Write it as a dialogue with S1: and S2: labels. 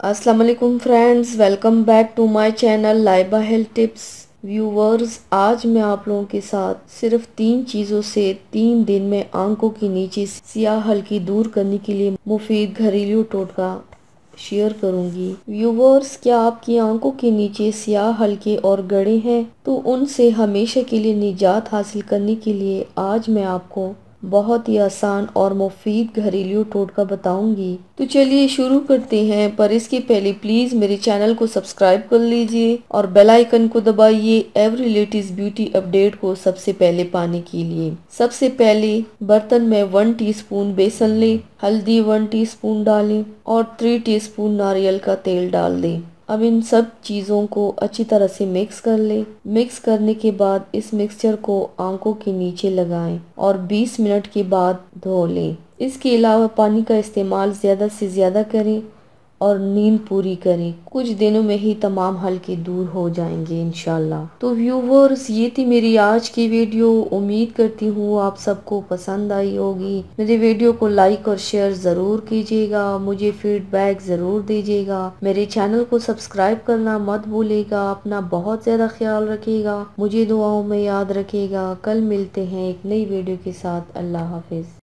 S1: अस्सलाम वालेकुम friends, welcome back to my channel Laiba health tips. Viewers, आज मैं आप लोगों के साथ सिर्फ 3 चीज़ों से 3 दिन में आंखों के नीचे सियाह हल्की दूर करने के लिए मुफीद घरेलू टोटका शेयर करूंगी। व्यूवर्स, क्या आपकी आंखों के नीचे स्याह हल्के और गड़े हैं तो उनसे हमेशा के लिए निजात हासिल करने के लिए आज मैं आपको बहुत ही आसान और मुफीद घरेलू टोटका बताऊंगी। तो चलिए शुरू करते हैं, पर इसके पहले प्लीज मेरे चैनल को सब्सक्राइब कर लीजिए और बेल आइकन को दबाइए एवरी लेटेस्ट ब्यूटी अपडेट को सबसे पहले पाने के लिए। सबसे पहले बर्तन में 1 टीस्पून बेसन लें, हल्दी 1 टीस्पून डालें और 3 टीस्पून नारियल का तेल डाल दें। अब इन सब चीज़ों को अच्छी तरह से मिक्स कर लें। मिक्स करने के बाद इस मिक्सचर को आंखों के नीचे लगाएं और 20 मिनट के बाद धो लें। इसके अलावा पानी का इस्तेमाल ज़्यादा से ज़्यादा करें और नींद पूरी करें। कुछ दिनों में ही तमाम हल्के दूर हो जाएंगे इंशाल्लाह। तो व्यूवर्स, ये थी मेरी आज की वीडियो। उम्मीद करती हूँ आप सबको पसंद आई होगी। मेरे वीडियो को लाइक और शेयर ज़रूर कीजिएगा, मुझे फीडबैक ज़रूर दीजिएगा। मेरे चैनल को सब्सक्राइब करना मत भूलिएगा। अपना बहुत ज़्यादा ख्याल रखिएगा, मुझे दुआओं में याद रखिएगा। कल मिलते हैं एक नई वीडियो के साथ। अल्लाह हाफिज़।